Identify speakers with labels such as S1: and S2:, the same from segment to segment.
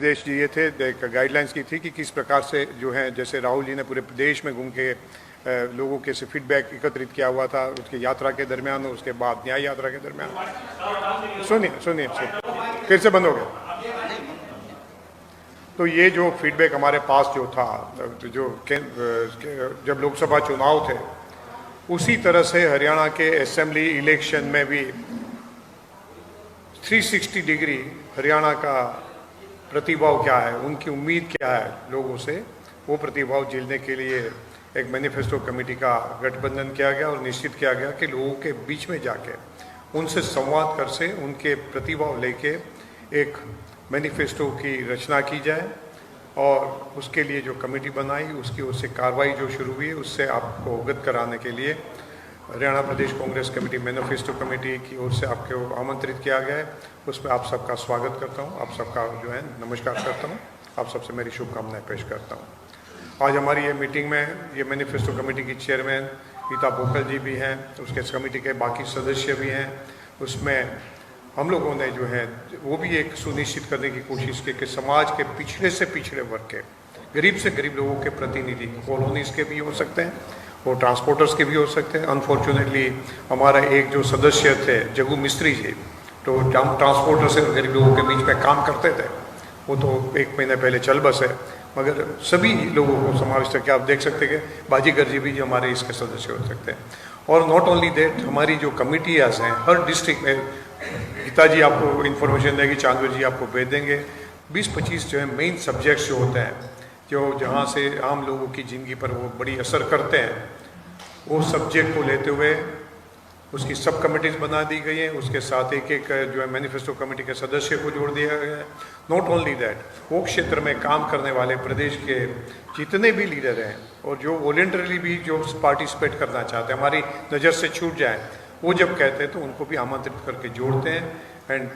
S1: निर्देश दिए थे, गाइडलाइंस की थी कि किस प्रकार से जो है, जैसे राहुल जी ने पूरे प्रदेश में घूम के लोगों के से फीडबैक एकत्रित किया हुआ था उसकी यात्रा के दरमियान, उसके बाद न्याय यात्रा के दरमियान। सुनिए फिर से बंद हो गया। तो ये जो फीडबैक हमारे पास जो था, जो जब लोकसभा चुनाव थे, उसी तरह से हरियाणा के असेंबली इलेक्शन में भी 360 डिग्री हरियाणा का प्रतिभाव क्या है, उनकी उम्मीद क्या है लोगों से, वो प्रतिभाव झेलने के लिए एक मैनिफेस्टो कमेटी का गठबंधन किया गया और निश्चित किया गया कि लोगों के बीच में जाके उनसे संवाद कर से उनके प्रतिभाव लेके एक मैनिफेस्टो की रचना की जाए। और उसके लिए जो कमेटी बनाई, उसकी ओर से कार्रवाई जो शुरू हुई, उससे आपको अवगत कराने के लिए हरियाणा प्रदेश कांग्रेस कमेटी मैनिफेस्टो कमेटी की ओर से आपको आमंत्रित किया गया है। उसमें आप सबका स्वागत करता हूं, आप सबका जो है नमस्कार करता हूं, आप सबसे मेरी शुभकामनाएं पेश करता हूं। आज हमारी ये मीटिंग में ये मैनिफेस्टो कमेटी की चेयरमैन गीता बोकल जी भी हैं, उसके कमेटी के बाकी सदस्य भी हैं। उसमें हम लोगों ने जो है वो भी एक सुनिश्चित करने की कोशिश की कि समाज के पिछड़े से पिछड़े वर्ग के, गरीब से गरीब लोगों के प्रतिनिधि, कॉलोनीज के भी हो सकते हैं, वो ट्रांसपोर्टर्स के भी हो सकते हैं। अनफॉर्चुनेटली हमारा एक जो सदस्य थे जगू मिस्त्री जी, तो ट्रांसपोर्टर से गरीब लोगों के बीच में काम करते थे, वो तो 1 महीने पहले चल बसे, मगर सभी लोगों को समाविष्ट करके आप देख सकते हैं कि बाजीगर जी भी जो हमारे इसके सदस्य हो सकते हैं। और नॉट ओनली दैट, हमारी जो कमिटीज हैं हर डिस्ट्रिक्ट में, गीता जी आपको इन्फॉर्मेशन देगी, चांदवी जी आपको भेज देंगे, 20-25 जो है मेन सब्जेक्ट्स जो होते हैं, जो जहाँ से आम लोगों की ज़िंदगी पर वो बड़ी असर करते हैं, वो सब्जेक्ट को लेते हुए उसकी सब कमेटीज बना दी गई हैं। उसके साथ एक एक जो है मैनिफेस्टो कमेटी के सदस्य को जोड़ दिया गया है। नॉट ओनली दैट, वो क्षेत्र में काम करने वाले प्रदेश के जितने भी लीडर हैं और जो वॉलेंटरली भी जो पार्टिसिपेट करना चाहते हैं, हमारी नज़र से छूट जाए, वो जब कहते हैं तो उनको भी आमंत्रित करके जोड़ते हैं and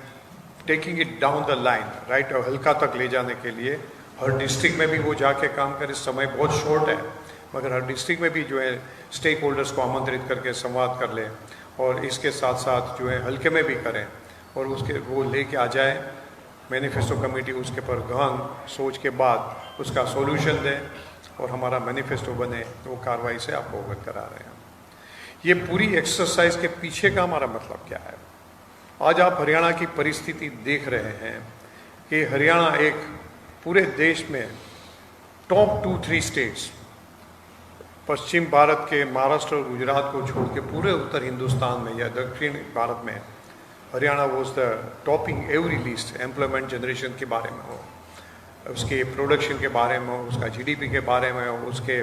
S1: taking it down the line, right, और हल्का तक ले जाने के लिए हर डिस्ट्रिक्ट में भी वो जाके काम करे। समय बहुत शॉर्ट है, मगर हर डिस्ट्रिक्ट में भी जो है स्टेक होल्डर्स को आमंत्रित करके संवाद कर लें और इसके साथ साथ जो है हल्के में भी करें और उसके वो लेके आ जाए मैनिफेस्टो कमेटी, उसके पर गहन सोच के बाद उसका सॉल्यूशन दें और हमारा मैनिफेस्टो बने। तो वो कार्रवाई से आपको अवगत करा रहे हैं। ये पूरी एक्सरसाइज के पीछे का हमारा मतलब क्या है? आज आप हरियाणा की परिस्थिति देख रहे हैं कि हरियाणा एक पूरे देश में टॉप 2-3 स्टेट्स, पश्चिम भारत के महाराष्ट्र और गुजरात को छोड़ के पूरे उत्तर हिंदुस्तान में या दक्षिण भारत में Haryana was the topping every list. Employment generation के बारे में हो, उसके प्रोडक्शन के बारे में हो, उसका जीडीपी के बारे में हो, उसके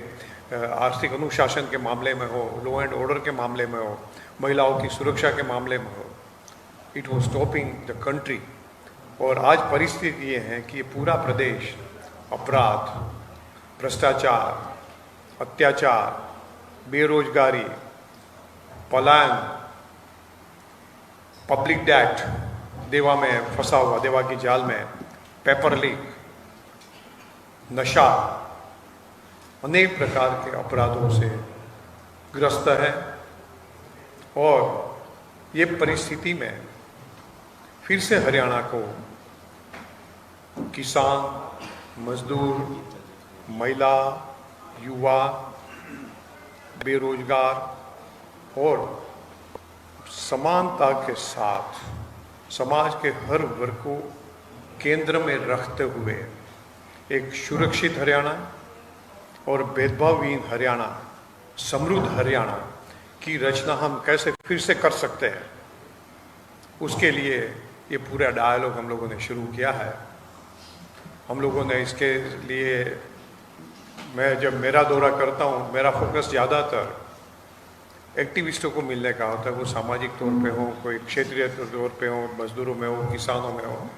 S1: आर्थिक अनुशासन के मामले में हो, लॉ एंड ऑर्डर के मामले में हो, महिलाओं की सुरक्षा के मामले में हो, it was topping the country. और आज परिस्थिति ये है कि ये पूरा प्रदेश अपराध, भ्रष्टाचार, अत्याचार, बेरोजगारी, पलायन, पब्लिक डेट, देवा में फंसा हुआ, देवा की जाल में, पेपर लीक, नशा, अनेक प्रकार के अपराधों से ग्रस्त है। और ये परिस्थिति में फिर से हरियाणा को किसान, मजदूर, महिला, युवा, बेरोजगार और समानता के साथ समाज के हर वर्ग को केंद्र में रखते हुए एक सुरक्षित हरियाणा और भेदभावहीन हरियाणा, समृद्ध हरियाणा की रचना हम कैसे फिर से कर सकते हैं, उसके लिए ये पूरा डायलॉग हम लोगों ने शुरू किया है। हम लोगों ने इसके लिए, मैं जब मेरा दौरा करता हूँ, मेरा फोकस ज़्यादातर एक्टिविस्टों को मिलने का होता है, वो सामाजिक तौर पे हो, कोई क्षेत्रीय तौर पे हो, मजदूरों में हो, किसानों में हो।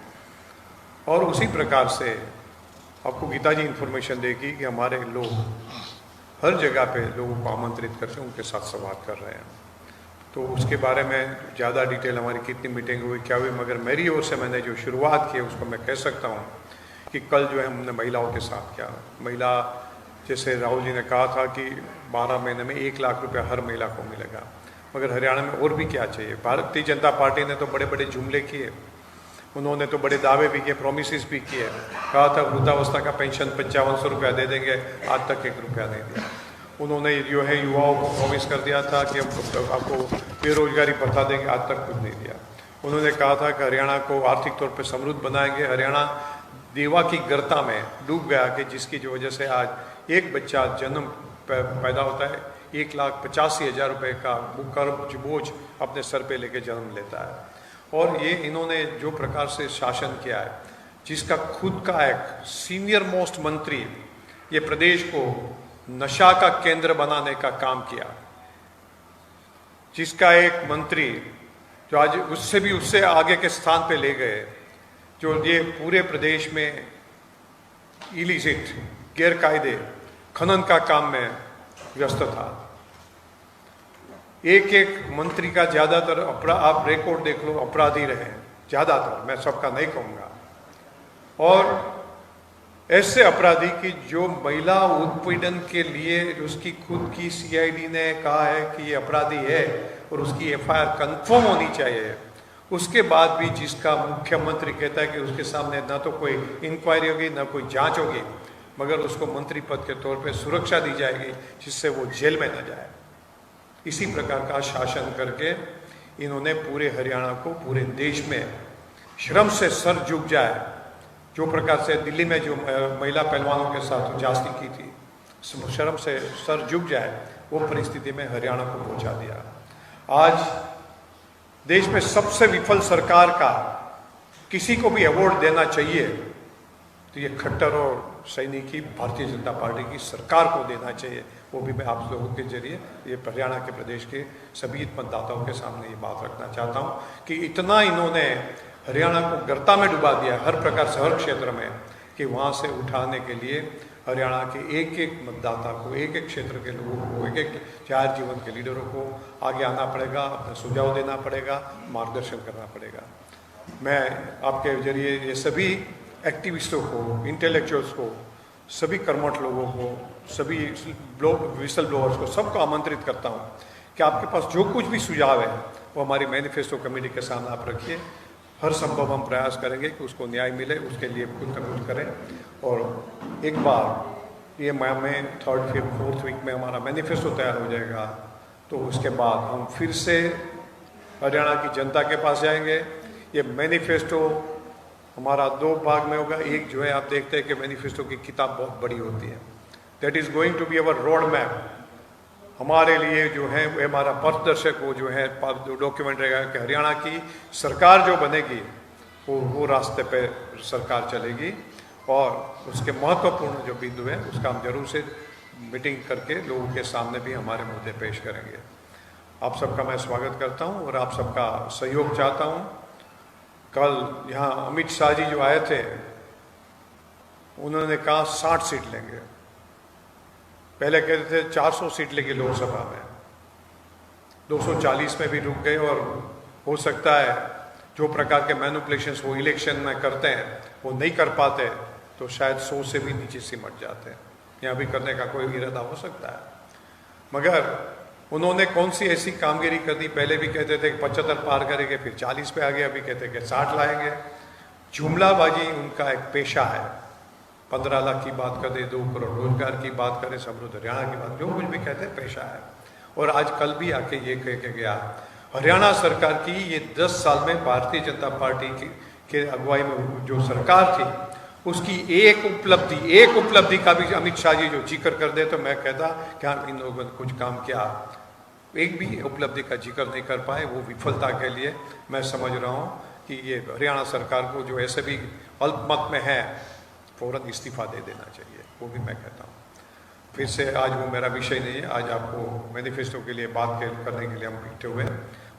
S1: और उसी प्रकार से आपको गीता जी इन्फॉर्मेशन देगी कि हमारे लोग हर जगह पे लोगों को आमंत्रित करके उनके साथ संवाद कर रहे हैं। तो उसके बारे में ज़्यादा डिटेल हमारी कितनी मीटिंग हुई, क्या हुई, मगर मेरी ओर से मैंने जो शुरुआत की उसको मैं कह सकता हूँ कि कल जो है हमने महिलाओं के साथ किया। महिला, जैसे राहुल जी ने कहा था कि 12 महीने में 1 लाख रुपया हर महिला को मिलेगा, मगर हरियाणा में और भी क्या चाहिए। भारतीय जनता पार्टी ने तो बड़े बड़े जुमले किए, उन्होंने तो बड़े दावे भी किए, प्रोमिस भी किए, कहा था वृद्धावस्था का पेंशन 5500 रुपया दे देंगे, आज तक 1 रुपया नहीं दिया। उन्होंने जो है युवाओं को प्रॉमिस कर दिया था कि आपको बेरोजगारी भत्ता देंगे, आज तक कुछ नहीं दिया। उन्होंने कहा था कि हरियाणा को आर्थिक तौर पर समृद्ध बनाएंगे। हरियाणा देवा की गर्ता में डूब गया कि जिसकी जो वजह से आज एक बच्चा जन्म पैदा होता है 1,85,000 रुपये का कर्ज बोझ अपने सर पे लेके जन्म लेता है। और ये इन्होंने जो प्रकार से शासन किया है, जिसका खुद का एक सीनियर मोस्ट मंत्री ये प्रदेश को नशा का केंद्र बनाने का काम किया, जिसका एक मंत्री जो आज उससे आगे के स्थान पे ले गए, जो ये पूरे प्रदेश में इलिसिट गैरकायदे खनन का काम में व्यस्त था। एक मंत्री का ज्यादातर आप रिकॉर्ड देख लो, अपराधी रहे ज्यादातर, मैं सबका नहीं कहूंगा। और ऐसे अपराधी की जो महिला उत्पीड़न के लिए उसकी खुद की सीआईडी ने कहा है कि ये अपराधी है और उसकी एफआईआर कंफर्म होनी चाहिए, उसके बाद भी जिसका मुख्यमंत्री कहता है कि उसके सामने ना तो कोई इंक्वायरी होगी ना कोई जांच होगी, मगर उसको मंत्री पद के तौर पे सुरक्षा दी जाएगी जिससे वो जेल में न जाए। इसी प्रकार का शासन करके इन्होंने पूरे हरियाणा को, पूरे देश में शर्म से सर झुक जाए, जो प्रकार से दिल्ली में जो महिला पहलवानों के साथ जास्ती की थी, शर्म से सर झुक जाए, वो परिस्थिति में हरियाणा को पहुंचा दिया। आज देश में सबसे विफल सरकार का किसी को भी अवार्ड देना चाहिए तो ये खट्टर और सैनिकी भारतीय जनता पार्टी की सरकार को देना चाहिए। वो भी मैं आप लोगों के जरिए ये हरियाणा के प्रदेश के सभी मतदाताओं के सामने ये बात रखना चाहता हूँ कि इतना इन्होंने हरियाणा को गर्ता में डुबा दिया हर प्रकार से, हर क्षेत्र में, कि वहाँ से उठाने के लिए हरियाणा के एक एक मतदाता को, एक एक क्षेत्र के लोगों को, एक एक जाहिर जीवन के लीडरों को आगे आना पड़ेगा, अपना सुझाव देना पड़ेगा, मार्गदर्शन करना पड़ेगा। मैं आपके जरिए ये सभी एक्टिविस्टों को, इंटेलेक्चुअल्स को, सभी कर्मठ लोगों को, सभी विसल ब्लोअर्स को, सबको आमंत्रित करता हूँ कि आपके पास जो कुछ भी सुझाव है वो हमारी मैनिफेस्टो कमेटी के सामने आप रखिए। हर संभव हम प्रयास करेंगे कि उसको न्याय मिले, उसके लिए कुछ न कुछ करें। और एक बार ये में 3rd, 5th, 4th वीक में हमारा मैनिफेस्टो तैयार हो जाएगा, तो उसके बाद हम फिर से हरियाणा की जनता के पास जाएंगे। ये मैनिफेस्टो हमारा 2 भाग में होगा। एक जो है, आप देखते हैं कि मैनिफेस्टो की किताब बहुत बड़ी होती है, that is going to be our road map. हमारे लिए जो है वो हमारा पथदर्शक, वो जो है डॉक्यूमेंट रहेगा कि हरियाणा की सरकार जो बनेगी वो रास्ते पे सरकार चलेगी। और उसके महत्वपूर्ण जो बिंदु है उसका हम जरूर से मीटिंग करके लोगों के सामने भी हमारे मुद्दे पेश करेंगे। आप सबका मैं स्वागत करता हूँ और आप सबका सहयोग चाहता हूँ। कल यहाँ अमित शाह जी जो आए थे, उन्होंने कहा 60 सीट लेंगे, पहले कहते थे 400 सीट लेंगे लोकसभा में, 240 में भी रुक गए। और हो सकता है जो प्रकार के मैनिपुलेशंस वो इलेक्शन में करते हैं वो नहीं कर पाते, तो शायद 100 से भी नीचे सिमट जाते हैं। यहाँ भी करने का कोई इरादा हो सकता है, मगर उन्होंने कौन सी ऐसी कामगिरी कर दी। पहले भी कहते थे कि 75 पार करेंगे, फिर 40 पे आ गए, अभी कहते कि 60 लाएंगे। जुमलाबाजी उनका एक पेशा है। 15 लाख की बात करें, 2 करोड़ रोजगार की बात करें, समृद्ध हरियाणा की बात, जो कुछ भी कहते हैं पेशा है। और आज कल भी आके ये कह के गया, हरियाणा सरकार की ये 10 साल में भारतीय जनता पार्टी के अगुवाई में जो सरकार थी, उसकी एक उपलब्धि का भी अमित शाह जी जो जिक्र कर दे तो मैं कहता कि हाँ, इन लोगों ने कुछ काम किया। एक भी उपलब्धि का जिक्र नहीं कर पाए, वो विफलता के लिए मैं समझ रहा हूँ कि ये हरियाणा सरकार को जो ऐसे भी अल्पमत में है, फौरन इस्तीफा दे देना चाहिए, वो भी मैं कहता हूँ। फिर से आज वो मेरा विषय नहीं है, आज आपको मैनिफेस्टो के लिए बात करने के लिए हम इकट्ठे हुए।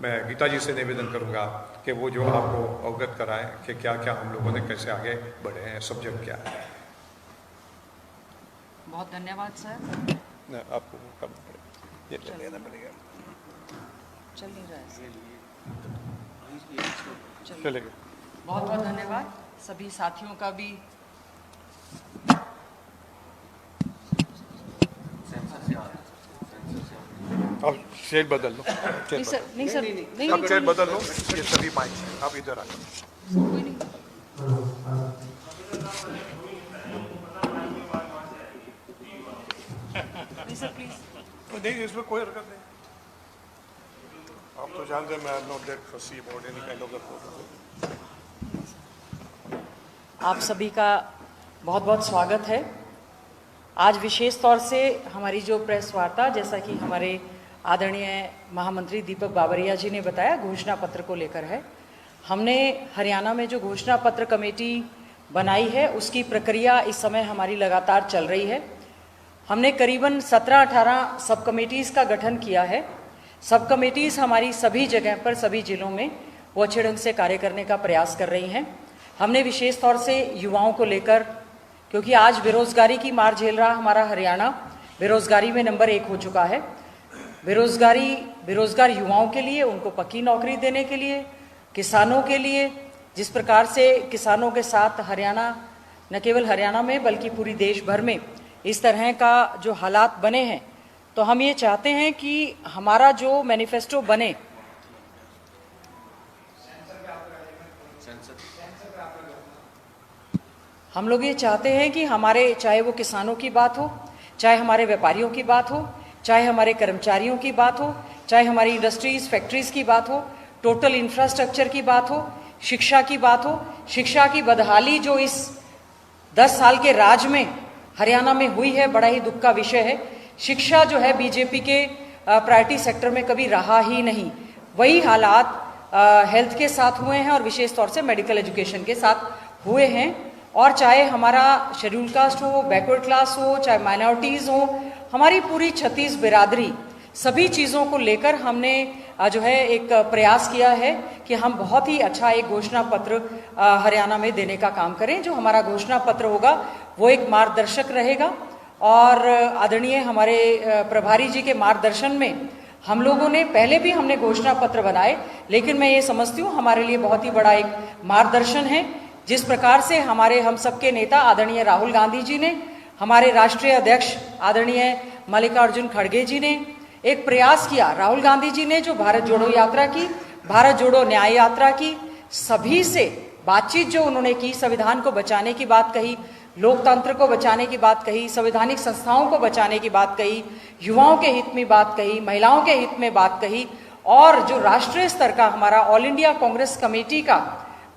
S1: मैं गीता जी से निवेदन करूंगा कि वो जो आपको अवगत कराएं कि क्या क्या हम लोगों ने कैसे आगे बढ़े हैं, सब्जेक्ट क्या है।
S2: बहुत धन्यवाद सर।
S1: आपको करना पड़ेगा, ये लेना पड़ेगा।
S2: चल नहीं रहा है,
S1: चलेगा।
S2: बहुत बहुत धन्यवाद सभी साथियों का भी।
S3: सेंसर से
S1: अब चेयर बदल लो,
S2: नहीं सर, नहीं सर, नहीं
S1: अब चेयर
S2: नहीं,
S1: बदल लो, ये सभी माइक हैं, आप इधर आ जाओ।
S2: कोई नहीं। नहीं सर प्लीज।
S1: नहीं, इसमें कोई हरकत नहीं। आप तो जानते हैं, मैं नॉट दैट फसी about any kind of the protocol.
S2: आप सभी का बहुत बहुत स्वागत है। आज विशेष तौर से हमारी जो प्रेस वार्ता, जैसा कि हमारे आदरणीय महामंत्री दीपक बाबरिया जी ने बताया, घोषणा पत्र को लेकर है। हमने हरियाणा में जो घोषणा पत्र कमेटी बनाई है उसकी प्रक्रिया इस समय हमारी लगातार चल रही है। हमने करीबन 17-18 सब कमेटीज़ का गठन किया है। सब कमेटीज़ हमारी सभी जगह पर, सभी जिलों में वो अच्छे ढंग से कार्य करने का प्रयास कर रही हैं। हमने विशेष तौर से युवाओं को लेकर, क्योंकि आज बेरोजगारी की मार झेल रहा हमारा हरियाणा बेरोजगारी में नंबर 1 हो चुका है। बेरोजगार युवाओं के लिए, उनको पक्की नौकरी देने के लिए, किसानों के लिए, जिस प्रकार से किसानों के साथ हरियाणा, न केवल हरियाणा में बल्कि पूरी देश भर में इस तरह का जो हालात बने हैं, तो हम ये चाहते हैं कि हमारा जो मैनिफेस्टो बने, हम लोग ये चाहते हैं कि हमारे, चाहे वो किसानों की बात हो, चाहे हमारे व्यापारियों की बात हो, चाहे हमारे कर्मचारियों की बात हो, चाहे हमारी इंडस्ट्रीज, फैक्ट्रीज की बात हो, टोटल इंफ्रास्ट्रक्चर की बात हो, शिक्षा की बात हो, शिक्षा की बदहाली जो इस 10 साल के राज में हरियाणा में हुई है, बड़ा ही दुख का विषय है। शिक्षा जो है बीजेपी के प्रायोरिटी सेक्टर में कभी रहा ही नहीं। वही हालात हेल्थ के साथ हुए हैं और विशेष तौर से मेडिकल एजुकेशन के साथ हुए हैं। और चाहे हमारा शेड्यूल कास्ट हो, बैकवर्ड क्लास हो, चाहे माइनॉरिटीज़ हो, हमारी पूरी 36 बिरादरी, सभी चीज़ों को लेकर हमने जो है एक प्रयास किया है कि हम बहुत ही अच्छा एक घोषणा पत्र हरियाणा में देने का काम करें। जो हमारा घोषणा पत्र होगा वो एक मार्गदर्शक रहेगा और आदरणीय हमारे प्रभारी जी के मार्गदर्शन में हम लोगों ने पहले भी हमने घोषणा पत्र बनाए, लेकिन मैं ये समझती हूँ हमारे लिए बहुत ही बड़ा एक मार्गदर्शन है। जिस प्रकार से हमारे हम सबके नेता आदरणीय राहुल गांधी जी ने, हमारे राष्ट्रीय अध्यक्ष आदरणीय मल्लिकार्जुन खड़गे जी ने एक प्रयास किया, राहुल गांधी जी ने जो भारत जोड़ो यात्रा की, भारत जोड़ो न्याय यात्रा की, सभी से बातचीत जो उन्होंने की, संविधान को बचाने की बात कही, लोकतंत्र को बचाने की बात कही, संवैधानिक संस्थाओं को बचाने की बात कही, युवाओं के हित में बात कही, महिलाओं के हित में बात कही, और जो राष्ट्रीय स्तर का हमारा ऑल इंडिया कांग्रेस कमेटी का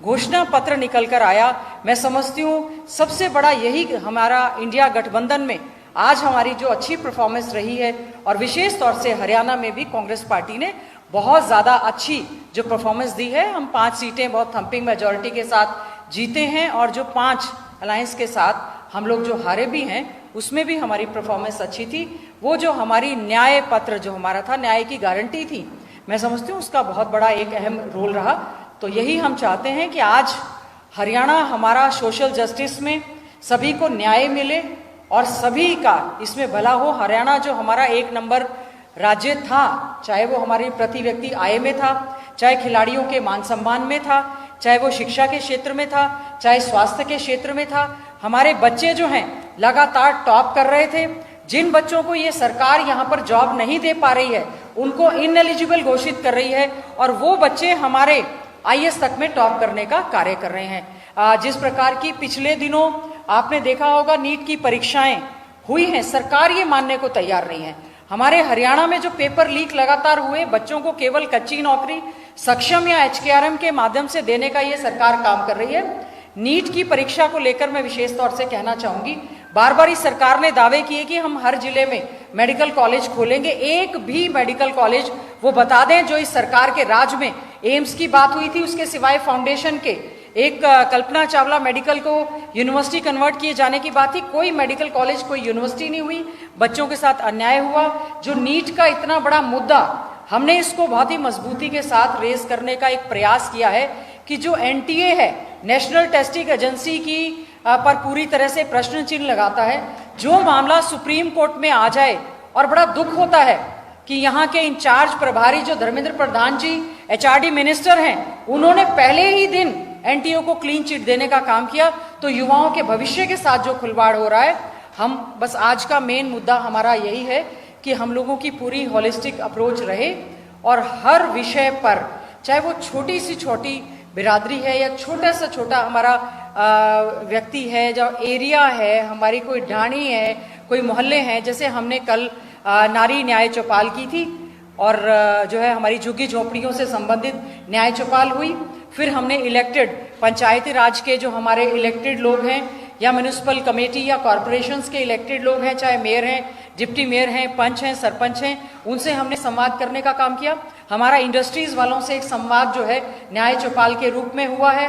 S2: घोषणा पत्र निकल कर आया, मैं समझती हूँ सबसे बड़ा यही हमारा इंडिया गठबंधन में आज हमारी जो अच्छी परफॉर्मेंस रही है। और विशेष तौर से हरियाणा में भी कांग्रेस पार्टी ने बहुत ज़्यादा अच्छी जो परफॉर्मेंस दी है। हम 5 सीटें बहुत थम्पिंग मेजॉरिटी के साथ जीते हैं और जो 5 अलायंस के साथ हम लोग जो हारे भी हैं उसमें भी हमारी परफॉर्मेंस अच्छी थी। वो जो हमारी न्याय पत्र जो हमारा था, न्याय की गारंटी थी, मैं समझती हूँ उसका बहुत बड़ा एक अहम रोल रहा। तो यही हम चाहते हैं कि आज हरियाणा हमारा सोशल जस्टिस में सभी को न्याय मिले और सभी का इसमें भला हो। हरियाणा जो हमारा 1 नंबर राज्य था, चाहे वो हमारी प्रति व्यक्ति आय में था, चाहे खिलाड़ियों के मान सम्मान में था, चाहे वो शिक्षा के क्षेत्र में था, चाहे स्वास्थ्य के क्षेत्र में था, हमारे बच्चे जो हैं लगातार टॉप कर रहे थे। जिन बच्चों को ये सरकार यहाँ पर जॉब नहीं दे पा रही है उनको इनएलिजिबल घोषित कर रही है और वो बच्चे हमारे IAS तक में टॉप करने का कार्य कर रहे हैं। जिस प्रकार की पिछले दिनों आपने देखा होगा नीट की परीक्षाएं हुई हैं, सरकार ये मानने को तैयार नहीं है। हमारे हरियाणा में जो पेपर लीक लगातार हुए, बच्चों को केवल कच्ची नौकरी सक्षम या HKRM के माध्यम से देने का ये सरकार काम कर रही है। नीट की परीक्षा को लेकर मैं विशेष तौर से कहना चाहूंगी, बार बार इस सरकार ने दावे किए कि हम हर जिले में मेडिकल कॉलेज खोलेंगे। एक भी मेडिकल कॉलेज वो बता दें जो इस सरकार के राज में, एम्स की बात हुई थी, उसके सिवाय फाउंडेशन के एक कल्पना चावला मेडिकल को यूनिवर्सिटी कन्वर्ट किए जाने की बात थी, कोई मेडिकल कॉलेज, कोई यूनिवर्सिटी नहीं हुई। बच्चों के साथ अन्याय हुआ। जो नीट का इतना बड़ा मुद्दा, हमने इसको बहुत ही मजबूती के साथ रेज करने का एक प्रयास किया है कि जो NTA है, नेशनल टेस्टिंग एजेंसी की पर पूरी तरह से प्रश्न चिन्ह लगाता है। जो मामला सुप्रीम कोर्ट में आ जाए, और बड़ा दुख होता है कि यहाँ के इंचार्ज प्रभारी जो धर्मेंद्र प्रधान जी HRD मिनिस्टर हैं, उन्होंने पहले ही दिन NTO को क्लीन चिट देने का काम किया। तो युवाओं के भविष्य के साथ जो खिलवाड़ हो रहा है, हम बस आज का मेन मुद्दा हमारा यही है कि हम लोगों की पूरी होलिस्टिक अप्रोच रहे और हर विषय पर, चाहे वो छोटी सी छोटी बिरादरी है या छोटा सा छोटा हमारा व्यक्ति है, जो एरिया है, हमारी कोई ढाणी है, कोई मोहल्ले हैं, जैसे हमने कल नारी न्याय चौपाल की थी और जो है हमारी झुग्गी झोपड़ियों से संबंधित न्याय चौपाल हुई। फिर हमने इलेक्टेड पंचायती राज के जो हमारे इलेक्टेड लोग हैं या म्यूनिसिपल कमेटी या कॉरपोरेशंस के इलेक्टेड लोग हैं, चाहे मेयर हैं, डिप्टी मेयर हैं, पंच हैं, सरपंच हैं, उनसे हमने संवाद करने का काम किया। हमारा इंडस्ट्रीज वालों से एक संवाद जो है न्याय चौपाल के रूप में हुआ है।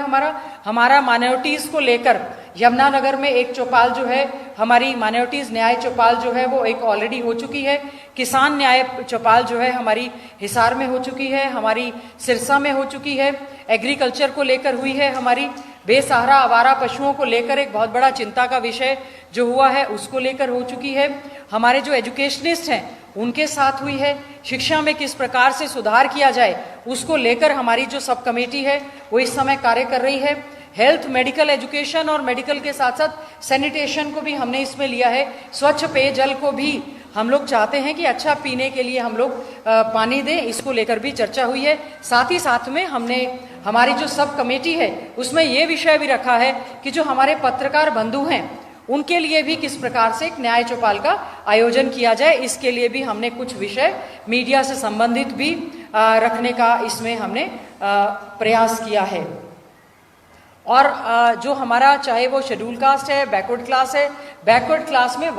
S2: हमारा माइनॉरिटीज को लेकर यमुनानगर में एक चौपाल जो है, हमारी माइनॉरिटीज न्याय चौपाल जो है वो एक ऑलरेडी हो चुकी है। किसान न्याय चौपाल जो है हमारी हिसार में हो चुकी है, हमारी सिरसा में हो चुकी है। एग्रीकल्चर को लेकर हुई है, हमारी बेसहारा आवारा पशुओं को लेकर एक बहुत बड़ा चिंता का विषय जो हुआ है उसको लेकर हो चुकी है। हमारे जो एजुकेशनिस्ट हैं उनके साथ हुई है। शिक्षा में किस प्रकार से सुधार किया जाए उसको लेकर हमारी जो सब कमेटी है वो इस समय कार्य कर रही है। हेल्थ, मेडिकल एजुकेशन और मेडिकल के साथ साथ सैनिटेशन को भी हमने इसमें लिया है। स्वच्छ पेयजल को भी हम लोग चाहते हैं कि अच्छा पीने के लिए हम लोग पानी दें, इसको लेकर भी चर्चा हुई है। साथ ही साथ में हमने हमारी जो सब कमेटी है उसमें ये विषय भी रखा है कि जो हमारे पत्रकार बंधु हैं उनके लिए भी किस प्रकार से एक न्याय चौपाल का आयोजन किया जाए, इसके लिए भी हमने कुछ विषय मीडिया से संबंधित भी रखने का इसमें हमने प्रयास किया है। और जो हमारा चाहे वो शेड्यूल कास्ट है, बैकवर्ड क्लास है, बैकवर्ड क्लास में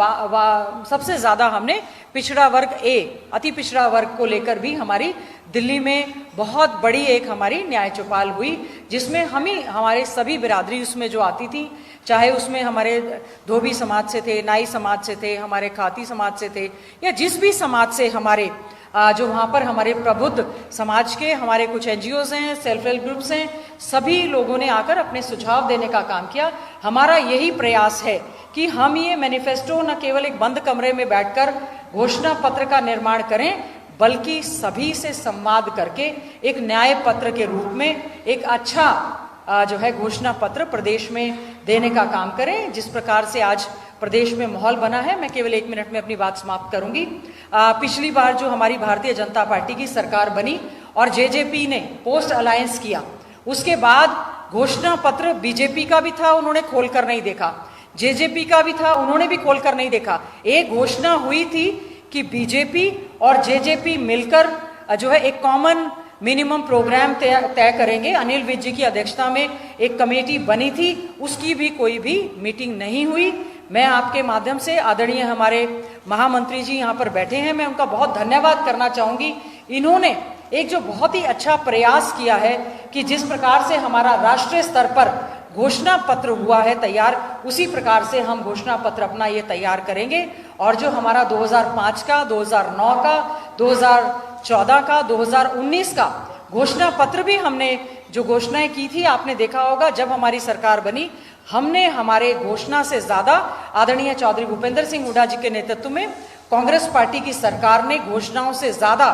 S2: सबसे ज़्यादा हमने पिछड़ा वर्ग ए, अति पिछड़ा वर्ग को लेकर भी हमारी दिल्ली में बहुत बड़ी एक हमारी न्याय चौपाल हुई, जिसमें हमारे सभी बिरादरी उसमें जो आती थी, चाहे उसमें हमारे धोबी समाज से थे, नाई समाज से थे, हमारे खाती समाज से थे, या जिस भी समाज से हमारे जो वहाँ पर हमारे प्रबुद्ध समाज के हमारे कुछ एनजीओज हैं, सेल्फ हेल्प ग्रुप्स हैं, सभी लोगों ने आकर अपने सुझाव देने का काम किया। हमारा यही प्रयास है कि हम ये मैनिफेस्टो न केवल एक बंद कमरे में बैठकर घोषणा पत्र का निर्माण करें, बल्कि सभी से संवाद करके एक न्याय पत्र के रूप में एक अच्छा जो है घोषणा पत्र प्रदेश में देने का काम करें। जिस प्रकार से आज प्रदेश में माहौल बना है, मैं केवल 1 मिनट में अपनी बात समाप्त करूंगी। पिछली बार जो हमारी भारतीय जनता पार्टी की सरकार बनी और जेजेपी ने पोस्ट अलायंस किया, उसके बाद घोषणा पत्र बीजेपी का भी था, उन्होंने खोलकर नहीं देखा, जेजेपी का भी था, उन्होंने भी खोलकर नहीं देखा। एक घोषणा हुई थी कि बीजेपी और जेजेपी मिलकर जो है एक कॉमन मिनिमम प्रोग्राम तय करेंगे। अनिल विज जी की अध्यक्षता में एक कमेटी बनी थी, उसकी भी कोई भी मीटिंग नहीं हुई। मैं आपके माध्यम से आदरणीय हमारे महामंत्री जी यहाँ पर बैठे हैं, मैं उनका बहुत धन्यवाद करना चाहूंगी। इन्होंने एक जो बहुत ही अच्छा प्रयास किया है कि जिस प्रकार से हमारा राष्ट्रीय स्तर पर घोषणा पत्र हुआ है तैयार, उसी प्रकार से हम घोषणा पत्र अपना ये तैयार करेंगे। और जो हमारा 2005 का, 2009 का, 2014 का, 2019 का घोषणा पत्र भी हमने जो घोषणाएं की थी, आपने देखा होगा जब हमारी सरकार बनी, हमने हमारे घोषणा से ज्यादा आदरणीय चौधरी भूपेंद्र सिंह हुड्डा जी के नेतृत्व में कांग्रेस पार्टी की सरकार ने घोषणाओं से ज्यादा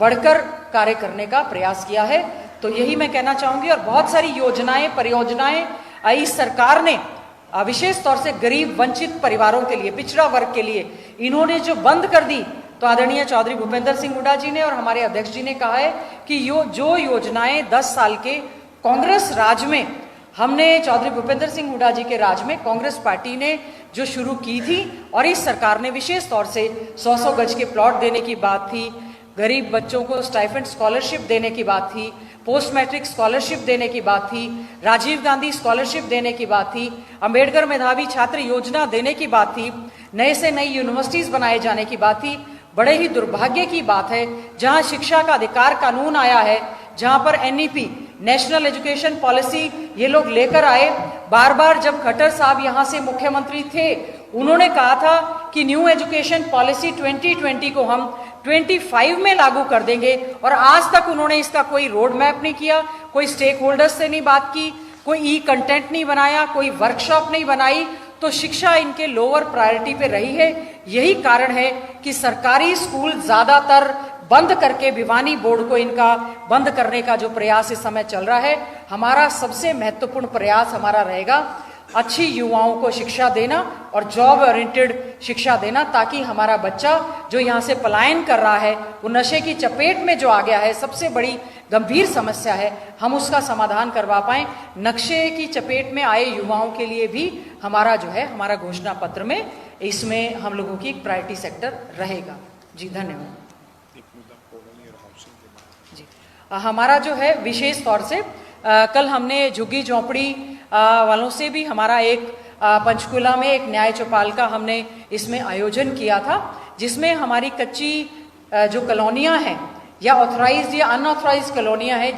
S2: बढ़कर कार्य करने का प्रयास किया है। तो यही मैं कहना चाहूंगी। और बहुत सारी योजनाएं, परियोजनाएं इस सरकार ने विशेष तौर से गरीब वंचित परिवारों के लिए, पिछड़ा वर्ग के लिए इन्होंने जो बंद कर दी, तो आदरणीय चौधरी भूपेंद्र सिंह हुड्डा जी ने और हमारे अध्यक्ष जी ने कहा है कि जो योजनाएं 10 साल के कांग्रेस राज में, हमने चौधरी भूपेंद्र सिंह हुड्डा जी के राज में कांग्रेस पार्टी ने जो शुरू की थी, और इस सरकार ने विशेष तौर से 100-100 गज के प्लॉट देने की बात थी, गरीब बच्चों को स्टाइपेंड स्कॉलरशिप देने की बात थी, पोस्ट मैट्रिक स्कॉलरशिप देने की बात थी, राजीव गांधी स्कॉलरशिप देने की बात थी, अंबेडकर मेधावी छात्र योजना देने की बात थी, नए से नई यूनिवर्सिटीज बनाए जाने की बात थी। बड़े ही दुर्भाग्य की बात है, जहां शिक्षा का अधिकार कानून आया है, जहां पर एनईपी, नेशनल एजुकेशन पॉलिसी ये लोग लेकर आए, बार बार जब खट्टर साहब यहाँ से मुख्यमंत्री थे, उन्होंने कहा था कि न्यू एजुकेशन पॉलिसी 2020 को हम 25 में लागू कर देंगे, और आज तक उन्होंने इसका कोई रोड मैप नहीं किया, कोई स्टेक होल्डर्स से नहीं बात की, कोई ई कंटेंट नहीं बनाया, कोई वर्कशॉप नहीं बनाई। तो शिक्षा इनके लोअर प्रायोरिटी पे रही है। यही कारण है कि सरकारी स्कूल ज्यादातर बंद करके भिवानी बोर्ड को इनका बंद करने का जो प्रयास इस समय चल रहा है। हमारा सबसे महत्वपूर्ण प्रयास हमारा रहेगा अच्छी युवाओं को शिक्षा देना और जॉब ओरिएंटेड शिक्षा देना, ताकि हमारा बच्चा जो यहाँ से पलायन कर रहा है, वो नशे की चपेट में जो आ गया है, सबसे बड़ी गंभीर समस्या है, हम उसका समाधान करवा पाएं। नक्शे की चपेट में आए युवाओं के लिए भी हमारा जो है, हमारा घोषणा पत्र में इसमें हम लोगों की एक प्रायोरिटी सेक्टर रहेगा। जी धन्यवाद। जी हमारा जो है विशेष तौर से कल हमने झुग्गी झोंपड़ी वालों से भी हमारा एक पंचकुला में एक न्याय चौपाल का हमने इसमें आयोजन किया था, जिसमें हमारी कच्ची जो कॉलोनियां हैं या ऑथराइज्ड या अनऑथराइज्ड कॉलोनियां हैं,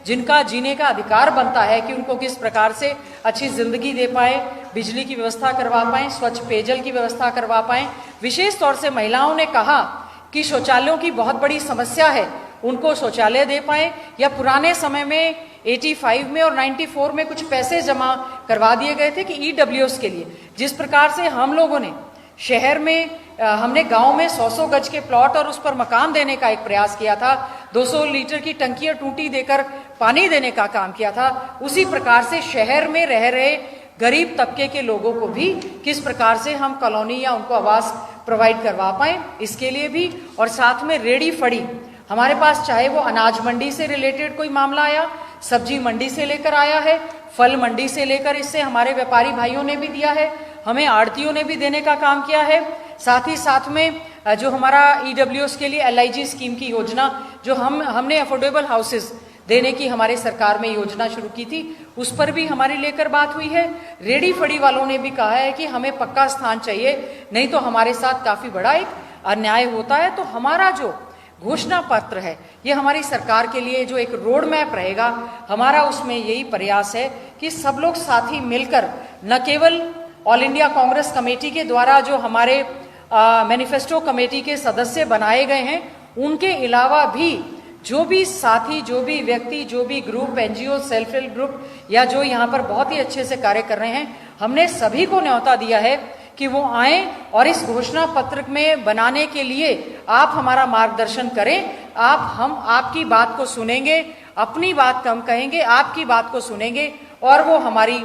S2: जिनका जीने का अधिकार बनता है कि उनको किस प्रकार से अच्छी जिंदगी दे पाए, बिजली की व्यवस्था करवा पाएं, स्वच्छ पेयजल की व्यवस्था करवा पाएं। विशेष तौर से महिलाओं ने कहा कि शौचालयों की बहुत बड़ी समस्या है, उनको शौचालय दे पाए, या पुराने समय में 85 में और 94 में कुछ पैसे जमा करवा दिए गए थे कि ईडब्ल्यूएस के लिए। जिस प्रकार से हम लोगों ने शहर में हमने गांव में 100-100 गज के प्लॉट और उस पर मकान देने का एक प्रयास किया था, 200 लीटर की टंकियां टूटी देकर पानी देने का काम किया था, उसी प्रकार से शहर में रह रहे गरीब तबके के लोगों को भी किस प्रकार से हम कॉलोनी या उनको आवास प्रोवाइड करवा पाए, इसके लिए भी। और साथ में रेडी फड़ी हमारे पास, चाहे वो अनाज मंडी से रिलेटेड कोई मामला आया, सब्जी मंडी से लेकर आया है, फल मंडी से लेकर, इससे हमारे व्यापारी भाइयों ने भी दिया है, हमें आड़तियों ने भी देने का काम किया है। साथ ही साथ में जो हमारा ईडब्ल्यूएस के लिए LIG स्कीम की योजना, जो हमने अफोर्डेबल हाउसेस देने की हमारे सरकार में योजना शुरू की थी, उस पर भी हमारी लेकर बात हुई है। रेडी फड़ी वालों ने भी कहा है कि हमें पक्का स्थान चाहिए, नहीं तो हमारे साथ काफी बड़ा एक अन्याय होता है। तो हमारा जो घोषणा पत्र है, ये हमारी सरकार के लिए जो एक रोड मैप रहेगा, हमारा उसमें यही प्रयास है कि सब लोग साथ ही मिलकर, न केवल ऑल इंडिया कांग्रेस कमेटी के द्वारा जो हमारे मैनिफेस्टो कमेटी के सदस्य बनाए गए हैं, उनके अलावा भी जो भी साथी, जो भी व्यक्ति, जो भी group, NGO, self help group, या जो यहाँ पर बहुत ही अच्छे से कार्य कर रहे हैं, हमने सभी को न्योता दिया है कि वो आए और इस घोषणा पत्र में बनाने के लिए आप हमारा मार्गदर्शन करें। हम आपकी बात को सुनेंगे, अपनी बात कम कहेंगे, आपकी बात को सुनेंगे, और वो हमारी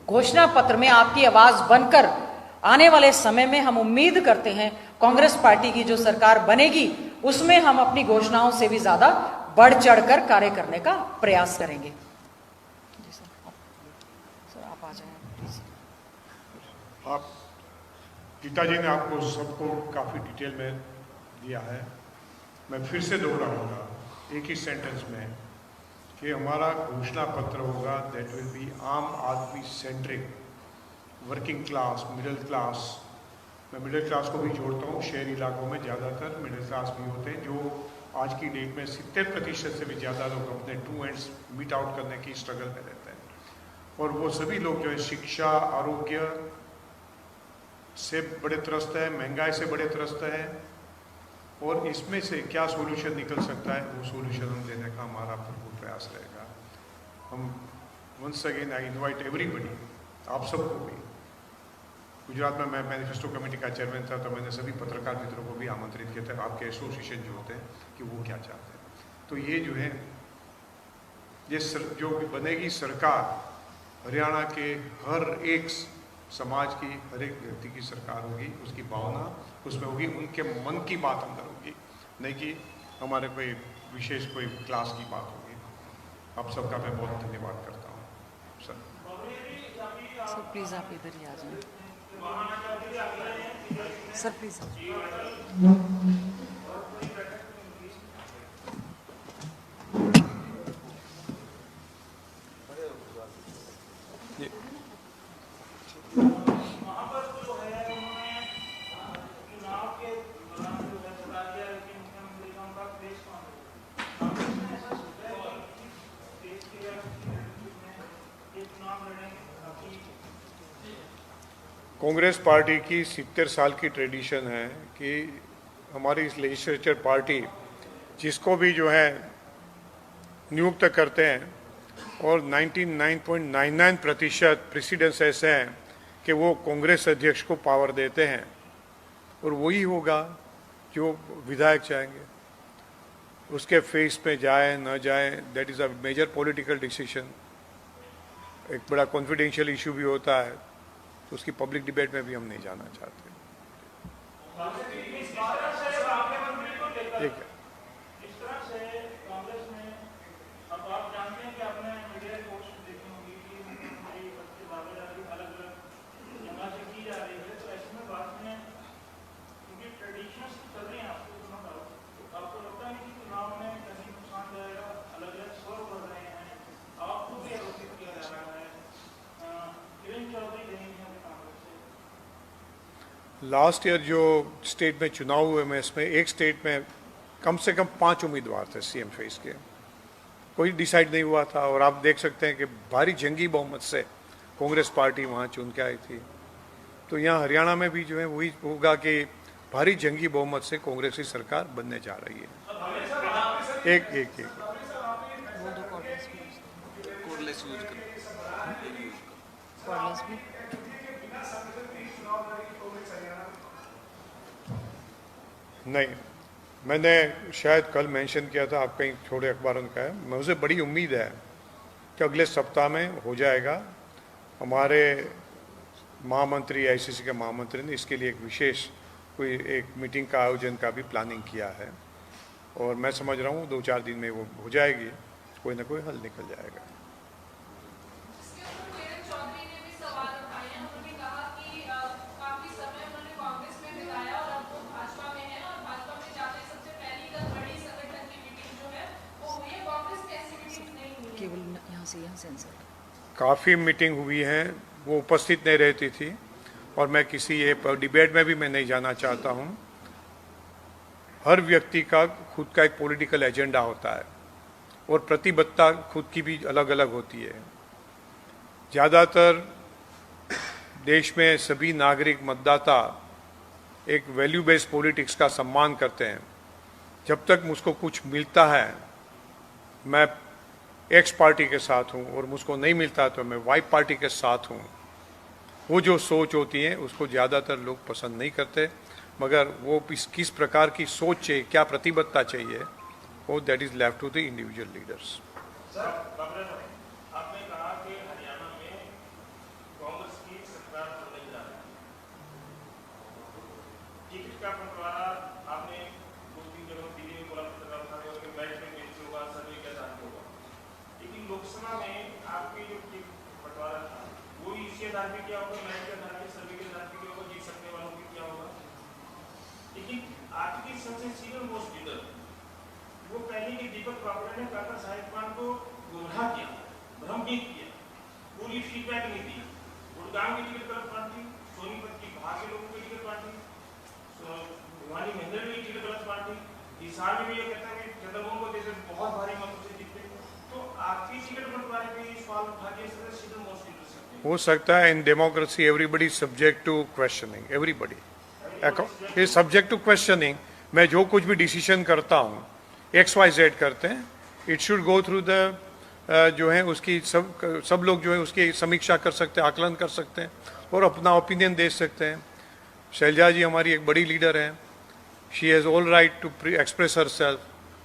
S2: घोषणा पत्र में आपकी आवाज बनकर आने वाले समय में हम उम्मीद करते हैं कांग्रेस पार्टी की जो सरकार बनेगी, उसमें हम अपनी घोषणाओं से भी ज्यादा बढ़ चढ़कर कार्य करने का प्रयास करेंगे। सर आप आ जाएं प्लीज।
S1: आप पिताजी ने आपको सबको काफ़ी डिटेल में दिया है, मैं फिर से दोहराऊंगा एक ही सेंटेंस में कि हमारा घोषणा पत्र होगा दैट विल बी आम आदमी centric, working class, middle class. मैं मिडिल क्लास को भी जोड़ता हूँ, शहरी इलाकों में ज़्यादातर मिडिल क्लास भी होते हैं, जो आज की डेट में 70% से भी ज़्यादा लोग अपने टू एंड्स मीट आउट करने की स्ट्रगल में रहते हैं। और वो सभी लोग जो है शिक्षा, आरोग्य से बड़े त्रस्त है, महंगाई से बड़े त्रस्त है, और इसमें से क्या सोल्यूशन निकल सकता है, वो सोल्यूशन हम देने का हमारा भरपूर प्रयास रहेगा। हम once again I invite everybody, आप सबको भी। गुजरात में मैं मैनिफेस्टो कमेटी का चेयरमैन था, तो मैंने सभी पत्रकार मित्रों को भी आमंत्रित किया था, आपके एसोसिएशन जो होते हैं, कि वो क्या चाहते हैं। तो ये जो है, ये जो बनेगी सरकार, हरियाणा के हर एक समाज की, हर एक व्यक्ति की सरकार होगी, उसकी भावना उसमें होगी, उनके मन की बात अंदर होगी, नहीं कि हमारे कोई विशेष कोई क्लास की बात होगी। आप सबका मैं बहुत धन्यवाद करता हूँ। सर
S2: प्लीज आप इधर ही आ जाएं। Sir please.
S1: कांग्रेस पार्टी की 70 साल की ट्रेडिशन है कि हमारी लेजिस्लेचर पार्टी जिसको भी जो है नियुक्त करते हैं, और 99.99% प्रेसिडेंट्स ऐसे हैं कि वो कांग्रेस अध्यक्ष को पावर देते हैं, और वही होगा जो विधायक चाहेंगे। उसके फेस पे जाए न जाए, that is a major political decision. एक बड़ा कॉन्फिडेंशियल इशू भी होता है, तो उसकी पब्लिक डिबेट में भी हम नहीं जाना चाहते। ठीक है। लास्ट ईयर जो स्टेट में चुनाव हुए में इसमें एक स्टेट में कम से कम 5 उम्मीदवार थे सीएम फेस के, कोई डिसाइड नहीं हुआ था। और आप देख सकते हैं कि भारी जंगी बहुमत से कांग्रेस पार्टी वहाँ चुन के आई थी। तो यहाँ हरियाणा में भी जो है वही होगा कि भारी जंगी बहुमत से कांग्रेस की सरकार बनने जा रही है। एक एक एक नहीं, मैंने शायद कल मेंशन किया था, आप कहीं छोटे अखबारों ने कहा है, मुझे बड़ी उम्मीद है कि अगले सप्ताह में हो जाएगा। हमारे महामंत्री, आईसीसी के महामंत्री ने इसके लिए एक विशेष कोई एक मीटिंग का आयोजन का भी प्लानिंग किया है, और मैं समझ रहा हूँ 2-4 दिन में वो हो जाएगी, कोई ना कोई हल निकल जाएगा। काफ़ी मीटिंग हुई है, वो उपस्थित नहीं रहती थी, और मैं किसी ये डिबेट में भी मैं नहीं जाना चाहता हूँ। हर व्यक्ति का खुद का एक पॉलिटिकल एजेंडा होता है, और प्रतिबद्धता खुद की भी अलग अलग होती है। ज़्यादातर देश में सभी नागरिक मतदाता एक वैल्यू बेस्ड पॉलिटिक्स का सम्मान करते हैं। जब तक मुझको कुछ मिलता है मैं एक्स पार्टी के साथ हूँ, और मुझको नहीं मिलता तो मैं वाई पार्टी के साथ हूँ। वो जो सोच होती है उसको ज़्यादातर लोग पसंद नहीं करते, मगर वो किस प्रकार की सोच चाहिए, क्या प्रतिबद्धता चाहिए, वो that is left to the individual leaders.
S3: Lok Sabha में आपके जो बंटवारा था वो इसके आधार पे क्या होगा, मैच के आधार पे, सर्वे के आधार पे क्या होगा, जीत सकने वालों की क्या होगा। लेकिन आपकी सबसे सीनियर मोस्ट लीडर वो पहले के दीपक पापड़ा ने काका साहिब खान को गुमराह किया, भ्रमित किया, पूरी फीडबैक नहीं दी। गुड़गांव की टिकट गलत पार्टी, सोनीपत की बाहर के लोगों की टिकट पार्टी, भिवानी महेंद्र की टिकट गलत पार्टी, हिसार में भी ये कहता है कि चंद्रमोहन को जैसे बहुत भारी मतों से जीतते। तो आपकी टिकट बंटवारे पे इस सवाल उठा के सीधे मोस्ट लीडर सकते
S1: हो सकता है। In democracy everybody subject to questioning, everybody is subject to questioning. मैं जो कुछ भी डिसीजन करता हूँ, XYZ करते हैं, it should go through the जो है उसकी सब लोग जो है उसकी समीक्षा कर सकते हैं, आकलन कर सकते हैं, और अपना ओपिनियन दे सकते हैं। शैलजा जी हमारी एक बड़ी लीडर हैं, she has all right to express herself.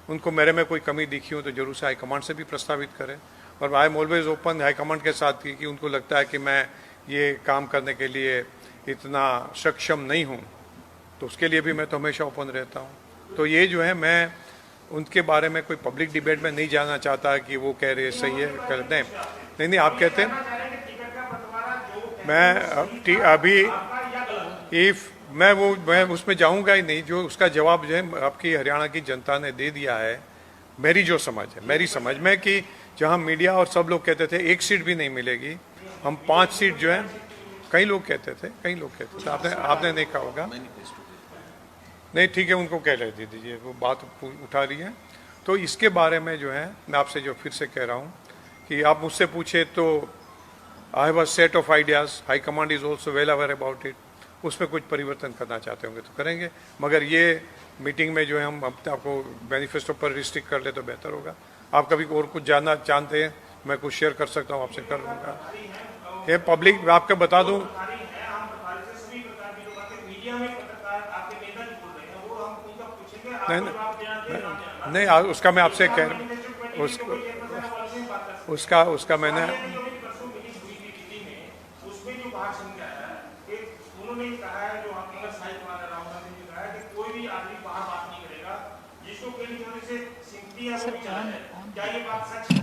S1: उनको मेरे में कोई कमी दिखी हो तो जरूर से हाईकमांड से भी प्रस्तावित करें, और I am always open high command के साथ कि उनको लगता है कि मैं ये काम करने के लिए इतना सक्षम नहीं हूँ, तो उसके लिए भी मैं तो हमेशा ओपन रहता हूँ। तो ये जो है, मैं उनके बारे में कोई पब्लिक डिबेट में नहीं जाना चाहता कि वो कह रहे सही है गलत है। नहीं, आप कहते हैं मैं अभी इफ मैं उसमें जाऊंगा ही नहीं। जो उसका जवाब जो है आपकी हरियाणा की जनता ने दे दिया है। मेरी जो समझ है, मेरी समझ में कि जहां मीडिया और सब लोग कहते थे 1 सीट भी नहीं मिलेगी, हम 5 सीट जो है, कई लोग कहते थे, आपने नहीं कहा होगा। नहीं, ठीक है, उनको कह ले दीजिए, वो बात उठा रही है। तो इसके बारे में जो है मैं आपसे जो फिर से कह रहा हूँ कि आप मुझसे पूछे तो I have a set of ideas, high command is also well aware about it. उसमें कुछ परिवर्तन करना चाहते होंगे तो करेंगे, मगर ये मीटिंग में जो है हम आपको मैनिफेस्टो पर रिस्ट्रिक्ट कर ले तो बेहतर होगा। आप कभी और कुछ जानना चाहते हैं, मैं कुछ शेयर कर सकता हूँ आपसे, कर लूँगा। ये पब्लिक आपको बता दूँ, नहीं, उसका मैं आपसे कह रहा हूँ, उसका मैंने
S3: उन्होंने कहा है, जो कांग्रेस साहित्यवान है राहुल गांधी ने कहा है कि कोई भी आदमी बाहर बात नहीं करेगा, जिसको कहीं थोड़ी से सिंपथी है वो भी चला जाए। क्या ये बात सच है?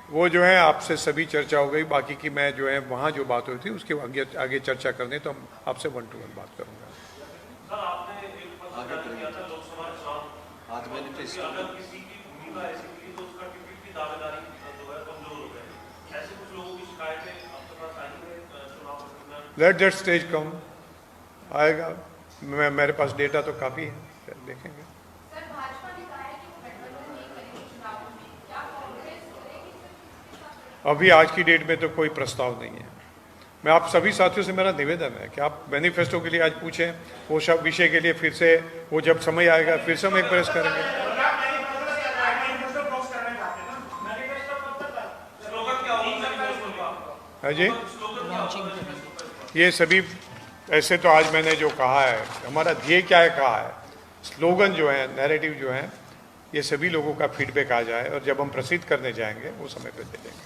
S1: वो जो है आपसे सभी चर्चा हो गई, बाकी की मैं जो है वहाँ जो बात हुई थी उसके आगे चर्चा करने तो हम आपसे 1-to-1 बात करूँगा।
S3: सर, आपने एक पत्र जारी किया था लोकसभा चुनाव,
S4: आज मैनिफेस्टो
S3: अगर किसी की भूमिका ऐसी थी तो उसका टिकट की दावेदारी जो है कमजोर हो गई। ऐसे कुछ लोगों की शिकायतें आपके पास आई है चुनाव में?
S1: लेट दैट स्टेज कम, आएगा। मेरे पास डेटा तो काफ़ी है, फिर देखेंगे।
S5: सर, भाजपा ने कहा है कि वो गठबंधन नहीं करेगी चुनावों में, क्या कांग्रेस करेगी?
S1: अभी आज की डेट में तो कोई प्रस्ताव नहीं है। मैं आप सभी साथियों से मेरा निवेदन है कि आप मैनिफेस्टो के लिए आज पूछें, वो सब विषय के लिए फिर से वो जब समय आएगा फिर से हम एक प्रेस करेंगे। हाँ जी, ये सभी ऐसे तो आज मैंने जो कहा है, हमारा ध्येय क्या है कहा है, स्लोगन जो है, नैरेटिव जो है, ये सभी लोगों का फीडबैक आ जाए और जब हम प्रसिद्ध करने जाएंगे वो समय पे दे देंगे।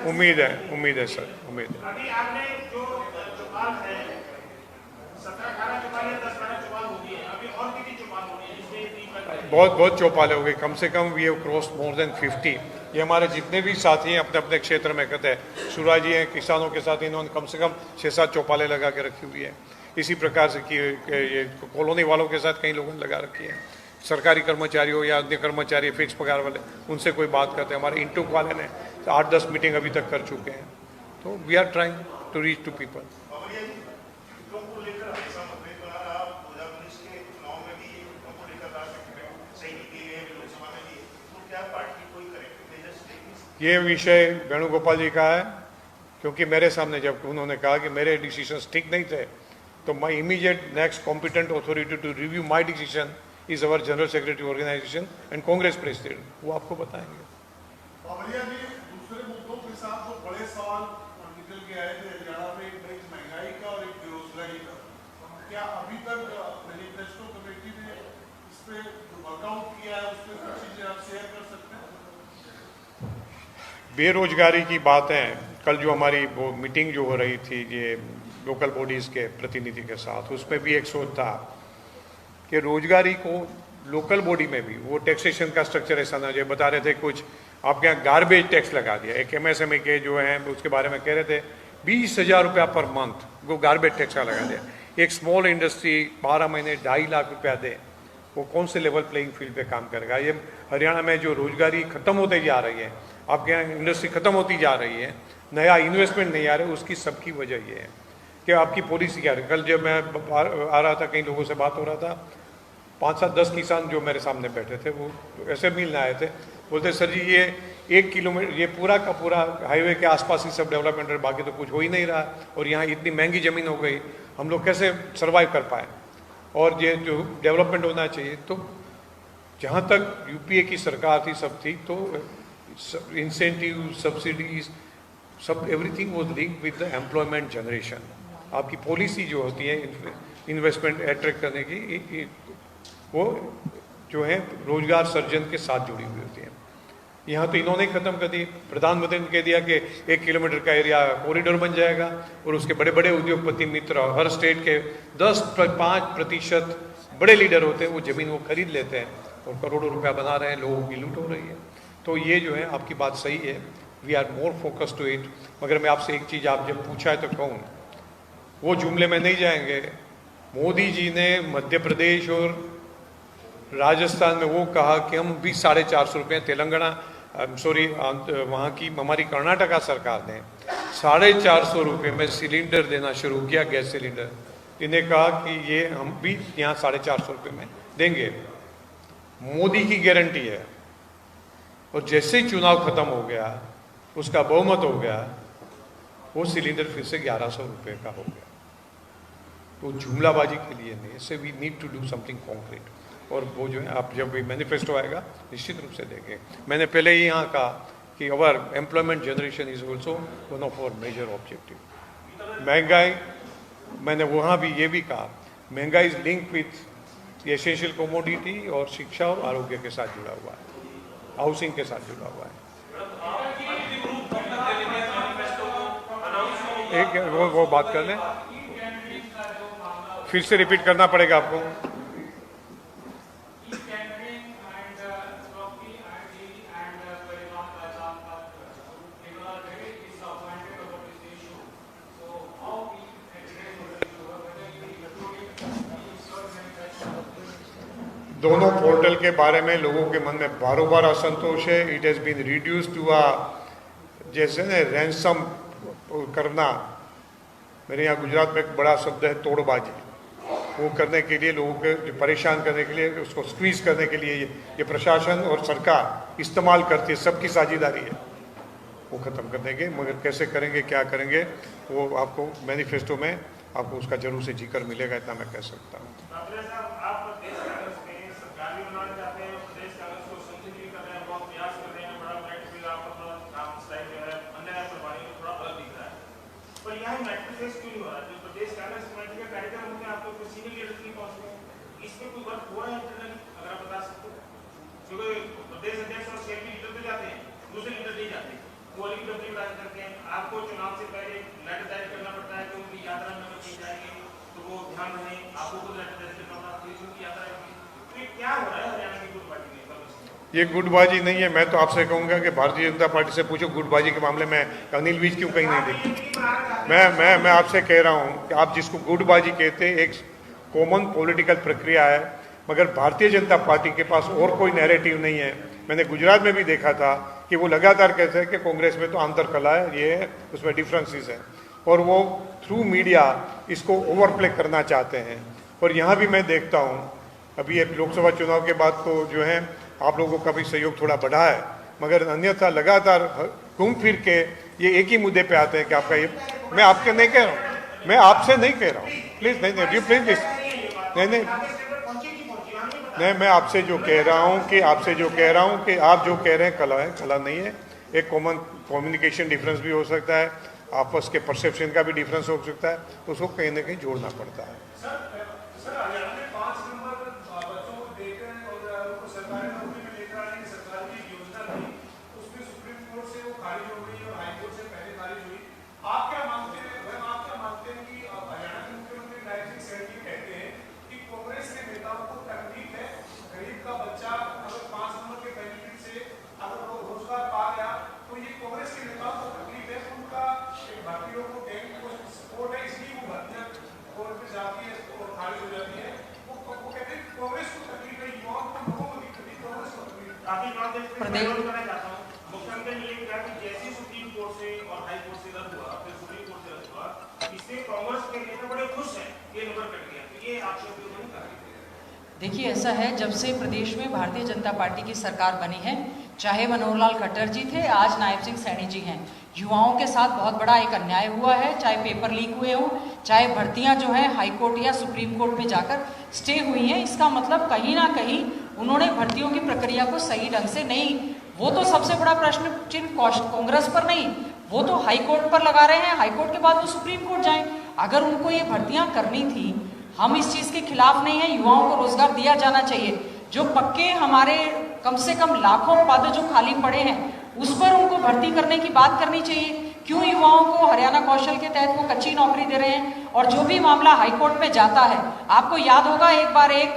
S1: उम्मीद है सर, उम्मीद है।
S3: अभी आपने जो चौपाल है 17-18 चौपाल या 10-12 चौपाल हो गई है, अभी और कितनी चौपाल होनी है जिसमें ये 3 लाख?
S1: बहुत चौपाले हो गई, कम से कम we have cross more than 50। ये हमारे जितने भी साथी हैं अपने अपने क्षेत्र में कहते हैं, सूरज जी हैं किसानों के साथ, इन्होंने कम से कम 6-7 चौपाले लगा के रखी हुई है। इसी प्रकार से कि ये कॉलोनी वालों के साथ कई लोगों ने लगा रखी है, सरकारी कर्मचारी हो या अन्य कर्मचारी फिक्स पगार वाले, उनसे कोई बात करते हैं। हमारे इंटूक वाले ने 8-10 मीटिंग अभी तक कर चुके हैं। तो we are trying to reach to people. ये विषय वेणुगोपाल जी का है, क्योंकि मेरे सामने जब उन्होंने कहा कि मेरे डिसीजंस ठीक नहीं थे, तो my immediate next competent authority to review my decision is our general secretary organisation and Congress president, वो आपको बताएंगे।
S6: बावरिया जी, दूसरे मुद्दों के साथ जो बड़े सवाल निकल के आए थे हरियाणा में, एक महंगाई का और एक बेरोजगारी का, क्या अभी तक मैनिफेस्टो कमेटी ने इस पे वर्कआउट किया है? उस पर कुछ चीजें आप शेयर कर सकते हैं?
S1: बेरोजगारी की बातें, कल जो हमारी वो मीटिंग जो हो रही थी ये लोकल बॉडीज़ के प्रतिनिधि के साथ, उसमें भी एक सोच था कि रोजगारी को लोकल बॉडी में भी वो टैक्सेशन का स्ट्रक्चर ऐसा ना जो बता रहे थे, कुछ आपके यहाँ गार्बेज टैक्स लगा दिया। एक MSME के जो हैं उसके बारे में कह रहे थे 20,000 रुपया पर मंथ वो गार्बेज टैक्स का लगा दिया। एक स्मॉल इंडस्ट्री 12 महीने 2.5 लाख रुपया दे, वो कौन से लेवल प्लेइंग फील्ड पे काम करेगा? ये हरियाणा में जो रोजगारी खत्म होते जा रही है, आपके यहाँ इंडस्ट्री खत्म होती जा रही है, नया इन्वेस्टमेंट नहीं आ रहा है, उसकी सबकी वजह ये है कि आपकी पॉलिसी क्या है। कल जब मैं आ रहा था, कई लोगों से बात हो रहा था, 5-7-10 किसान जो मेरे सामने बैठे थे वो ऐसे मिलने आए थे, बोलते सर जी ये 1 किलोमीटर ये पूरा का पूरा हाईवे के आसपास ही सब डेवलपमेंट है, बाकी तो कुछ हो ही नहीं रहा, और यहाँ इतनी महंगी ज़मीन हो गई, हम लोग कैसे सर्वाइव कर पाए? और ये जो डेवलपमेंट होना चाहिए, तो जहाँ तक UPA की सरकार थी सब थी, तो इंसेंटिव सब्सिडीज सब everything was link with the employment generation. आपकी पॉलिसी जो होती है इन्वेस्टमेंट अट्रैक्ट करने की, वो जो है रोजगार सर्जन के साथ जुड़ी हुई होती है। यहाँ तो इन्होंने खत्म कर दी, प्रधानमंत्री ने कह दिया कि 1 किलोमीटर का एरिया कॉरिडोर बन जाएगा, और उसके बड़े बड़े उद्योगपति मित्र हर स्टेट के 10-5% बड़े लीडर होते हैं, वो ज़मीन वो खरीद लेते हैं और करोड़ों रुपया बना रहे हैं, लोगों की लूट हो रही है। तो ये जो है आपकी बात सही है, we are more focus to it. मगर मैं आपसे एक चीज़, आप जब पूछा है तो कहूँ, वो जुमले में नहीं जाएंगे। मोदी जी ने मध्य प्रदेश और राजस्थान में वो कहा कि हम भी 450 रुपये, तेलंगाना वहाँ की हमारी कर्नाटका सरकार ने 450 रुपये में सिलेंडर देना शुरू किया, गैस सिलेंडर। इन्हें कहा कि ये हम भी यहाँ 450 रुपये में देंगे, मोदी की गारंटी है। और जैसे ही चुनाव खत्म हो गया, उसका बहुमत हो गया, वो सिलेंडर फिर से 1100 रुपये का हो गया। तो जुमलाबाजी के लिए नहीं, इससे we need to do something concrete. और वो जो है आप जब भी मैनिफेस्टो आएगा निश्चित रूप से देंगे। मैंने पहले ही यहाँ कहा कि our employment generation is also one of our major objective. महंगाई, मैंने वहाँ भी ये भी कहा, महंगाई is link with essential commodity, और शिक्षा और आरोग्य के साथ जुड़ा हुआ है, हाउसिंग के साथ जुड़ा हुआ है। एक वो बात कर लें, फिर से रिपीट करना पड़ेगा आपको। दोनों पोर्टल के बारे में लोगों के मन में बारों बार असंतोष है। It has been reduce to जैसे ना रैंसम करना, मेरे यहाँ गुजरात में एक बड़ा शब्द है तोड़बाजी, वो करने के लिए लोगों को जो परेशान करने के लिए, उसको स्क्वीज करने के लिए ये प्रशासन और सरकार इस्तेमाल करती है, सबकी साझेदारी है वो ख़त्म करने के। मगर कैसे करेंगे, क्या करेंगे, वो आपको मैनिफेस्टो में आपको उसका जरूर से जिक्र मिलेगा, इतना मैं कह सकता हूँ।
S3: आपको चुनाव से पहले लेटर दायर करना पड़ता है कि उनकी यात्रा में की जाएगी, तो वो ध्यान रहे, आपको खुद लेटर दायर करना पड़ता है, उनकी यात्रा होगी। तो ये क्या हो रहा है हरियाणा की गुटबाजी में?
S1: ये गुटबाजी नहीं है। मैं तो आपसे कहूँगा कि भारतीय जनता पार्टी से पूछो गुटबाजी के मामले में अनिल विज क्यों कहीं नहीं देखी। मैं आपसे कह रहा हूँ कि आप जिसको गुटबाजी कहते हैं, एक कॉमन पॉलिटिकल प्रक्रिया है, मगर भारतीय जनता पार्टी के पास और कोई नैरेटिव नहीं है। मैंने गुजरात में भी देखा था कि वो लगातार कहते हैं कि कांग्रेस में तो आंतर कला है, ये है, उसमें डिफरेंसेस हैं, और वो थ्रू मीडिया इसको ओवरप्ले करना चाहते हैं। और यहाँ भी मैं देखता हूँ, अभी ये लोकसभा चुनाव के बाद तो जो है आप लोगों का भी सहयोग थोड़ा बढ़ा है, मगर अन्यथा लगातार घूम फिर के ये एक ही मुद्दे पे आते हैं कि आपका ये, मैं आपके नहीं कह रहा हूँ, मैं आपसे नहीं कह रहा हूँ, प्लीज़ नहीं प्लीज़ नहीं, मैं आपसे जो कह रहा हूँ कि आप जो कह रहे हैं कला है, कला नहीं है। एक कॉमन कम्युनिकेशन डिफरेंस भी हो सकता है, आपस के परसेप्शन का भी डिफरेंस हो सकता है, तो उसको कहीं ना कहीं जोड़ना पड़ता है।
S6: सर हरियाणा में 5 नंबर बच्चों को देकर और उनको सरकारी नौकरी में लेकर आने की सरकार की योजना थी, उसमें सुप्रीम कोर्ट से वो खारिज हो गई और हाई कोर्ट से पहले खारिज हुई। आप क्या मानते हैं कि हरियाणा के मुख्यमंत्री नायब सिंह सैनी जी कहते हैं कि कांग्रेस के नेताओं को तकलीफ है, गरीब का बच्चा अगर 5 नंबर के बेनिफिट से अगर वो रोजगार पा गया तो ये कांग्रेस के नेताओं को तकलीफ है, उनका भर्तियों को बैंक को सपोर्ट है, इसलिए वो भर्तियां कोर्ट में जाती है और खारिज हो जाती है। वो कहते हैं कांग्रेस को तकलीफ है, युवाओं को, लोगों को दिक्कत है, कांग्रेस को तकलीफ है। मुख्यमंत्री ने कहा कि जैसे सुप्रीम कोर्ट से और हाई कोर्ट से रद्द हुआ, फिर सुप्रीम कोर्ट से रद्द हुआ, इससे कांग्रेस के नेता बड़े खुश हैं, ये नंबर कट गया, तो ये आक्षेप नहीं कर रहे।
S2: देखिए, ऐसा है, जब से प्रदेश में भारतीय जनता पार्टी की सरकार बनी है, चाहे मनोहर लाल खट्टर जी थे, आज नायब सिंह सैनी जी हैं, युवाओं के साथ बहुत बड़ा एक अन्याय हुआ है। चाहे पेपर लीक हुए हों, चाहे भर्तियां जो हैं हाई कोर्ट या सुप्रीम कोर्ट में जाकर स्टे हुई हैं, इसका मतलब कहीं ना कहीं उन्होंने भर्तियों की प्रक्रिया को सही ढंग से नहीं, वो तो सबसे बड़ा प्रश्न चिन्ह कांग्रेस पर नहीं, वो तो हाई कोर्ट पर लगा रहे हैं, हाई कोर्ट के बाद वो सुप्रीम कोर्ट जाएं। अगर उनको ये भर्तियां करनी थी, हम इस चीज़ के खिलाफ नहीं है, युवाओं को रोजगार दिया जाना चाहिए। जो पक्के हमारे कम से कम लाखों पद जो खाली पड़े हैं, उस पर उनको भर्ती करने की बात करनी चाहिए। क्यों युवाओं को हरियाणा कौशल के तहत वो कच्ची नौकरी दे रहे हैं? और जो भी मामला हाईकोर्ट में जाता है, आपको याद होगा एक बार एक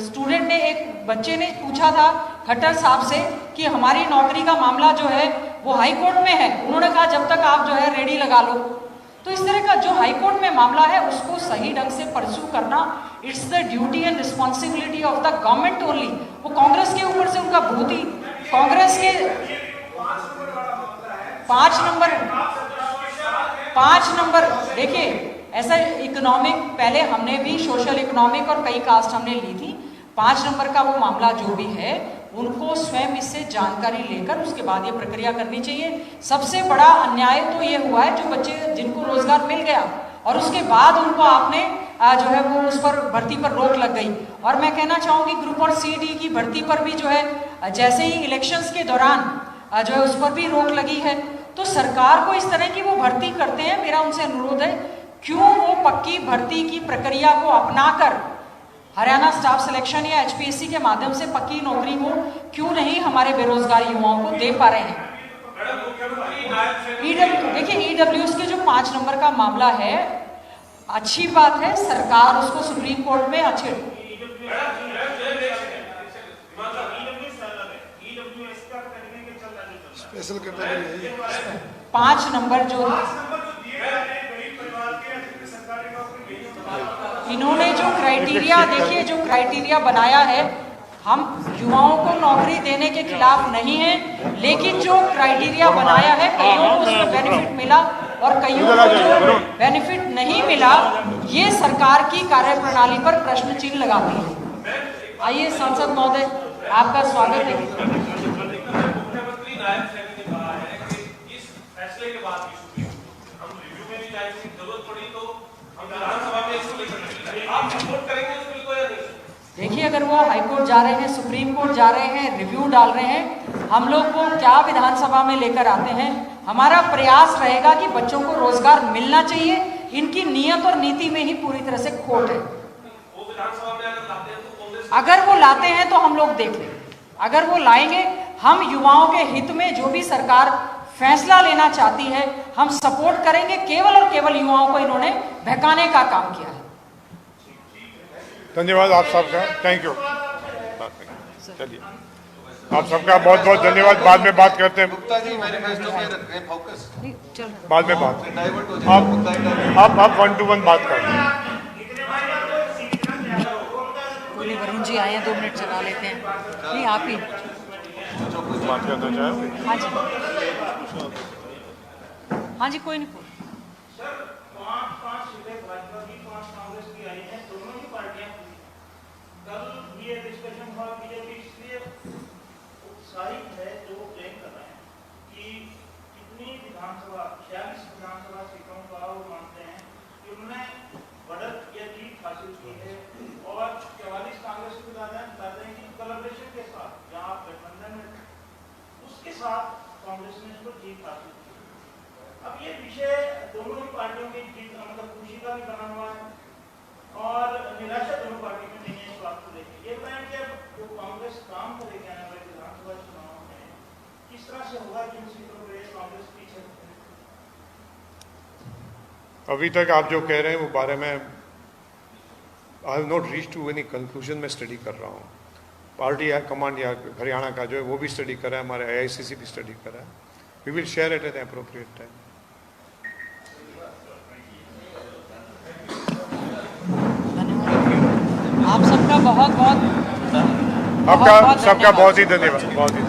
S2: स्टूडेंट ने, एक बच्चे ने पूछा था खट्टर साहब से कि हमारी नौकरी का मामला जो है वो हाई कोर्ट में है। उन्होंने कहा जब तक आप जो है रेडी लगा लो। तो इस तरह का जो हाई कोर्ट में मामला है उसको सही ढंग से परस्यू करना, it's the duty and responsibility of the government only. वो कांग्रेस के ऊपर से उनका बहुत ही, कांग्रेस के 5 नंबर देखिए, ऐसा इकोनॉमिक, पहले हमने भी सोशल इकोनॉमिक और कई कास्ट हमने ली थी। 5 नंबर का वो मामला जो भी है, उनको स्वयं इससे जानकारी लेकर उसके बाद ये प्रक्रिया करनी चाहिए। सबसे बड़ा अन्याय तो ये हुआ है जो बच्चे जिनको रोजगार मिल गया और उसके बाद उनको आपने जो है वो उस पर भर्ती पर रोक लग गई। और मैं कहना चाहूँगी ग्रुप और सी डी की भर्ती पर भी जो है जैसे ही इलेक्शंस के दौरान जो है उस पर भी रोक लगी है। तो सरकार को इस तरह की वो भर्ती करते हैं, मेरा उनसे अनुरोध है, क्यों वो पक्की भर्ती की प्रक्रिया को अपनाकर हरियाणा स्टाफ सिलेक्शन या एचपीएससी के माध्यम से पक्की नौकरी को क्यों नहीं हमारे बेरोजगार युवाओं को दे पा रहे हैं? देखिए ईडब्ल्यूएस के जो 5 नंबर का मामला है, अच्छी बात है, सरकार उसको सुप्रीम कोर्ट में अच्छे
S6: स्पेशल कैटेगरी
S2: 5 नंबर जो इन्होंने जो क्राइटेरिया, देखिए जो क्राइटेरिया बनाया है, हम युवाओं को नौकरी देने के खिलाफ नहीं है, लेकिन जो क्राइटेरिया बनाया है, कईयों को उसमें बेनिफिट मिला और कईयों को जो बेनिफिट नहीं मिला, ये सरकार की कार्यप्रणाली पर प्रश्न चिन्ह लगाती है। आइए सांसद महोदय, आपका स्वागत है।
S3: मुख्यमंत्री नायब सैनी ने कहा है कि इस फैसले के बाद भी हम रिव्यू में भी जाएंगे, जरूरत पड़ी तो हम विधानसभा में इसको लेकर आप सपोर्ट करेंगे उस बिल को या नहीं?
S2: देखिए, अगर वो हाईकोर्ट जा रहे हैं, सुप्रीम कोर्ट जा रहे हैं, रिव्यू डाल रहे हैं, हम लोग वो क्या विधानसभा में लेकर आते हैं। हमारा प्रयास रहेगा कि बच्चों को रोजगार मिलना चाहिए। इनकी नियत और नीति में ही पूरी तरह से खोट है।
S3: वो विधानसभा में अगर लाते हैं तो कांग्रेस,
S2: अगर वो लाते हैं तो हम लोग देख लेंगे। अगर वो लाएंगे, हम युवाओं के हित में जो भी सरकार फैसला लेना चाहती है, हम सपोर्ट करेंगे। केवल और केवल युवाओं को इन्होंने बहकाने का काम किया है।
S1: धन्यवाद आप सबका, थैंक यू। चलिए, आप सबका बहुत बहुत धन्यवाद। बाद में बात करते हैं,
S4: गुप्ता जी मैनिफेस्टो पे रखें फोकस,
S1: बाद में बात।
S4: डाइवर्ट हो जाए।
S1: आप 1 to 1 बात करते हैं।
S2: बोले वरुण जी आए हैं, 2 मिनट चला लेते हैं। नहीं, आप ही।
S1: बात करना चाहें?
S2: हाँ जी, हाँ जी, कोई नहीं।
S3: सर 5 सीटें भाजपा की, 5 कांग्रेस की आई हैं, दोनों ही पार्टियां। कल ये डिस्कशन हुआ, बीजेपी इसलिए उत्साहित है, जो क्लेम कर रहे हैं कि कितनी विधानसभा 46 विधानसभा सीटों का वो मानते हैं कि उन्होंने बढ़त या जीत हासिल की है, और 44 कांग्रेस के बताते हैं कि कोलैबोरेशन के साथ, जहां आप गठबंधन में उसके साथ कांग्रेस ने इसको जीत हासिल की। अब ये विषय दोनों ही पार्टियों की जीत, मतलब खुशी का भी बना हुआ है और निराशा दोनों पार्टी में नहीं है इस बात को लेकर। ये बताएं कि अब जो कांग्रेस काम करेगी आने वाले विधानसभा चुनाव में, किस तरह से होगा, जिन सीटों पर कांग्रेस पीछे?
S1: अभी तक आप जो कह रहे हैं वो बारे में I have not reach to any conclusion. में स्टडी कर रहा हूँ, पार्टी कमांड या हरियाणा का जो है वो भी स्टडी कर रहा है, हमारे AICC भी स्टडी कर रहा है। We will share it at the appropriate time.
S2: आप सबका बहुत बहुत
S1: आपका सबका बहुत ही धन्यवाद, बहुत ही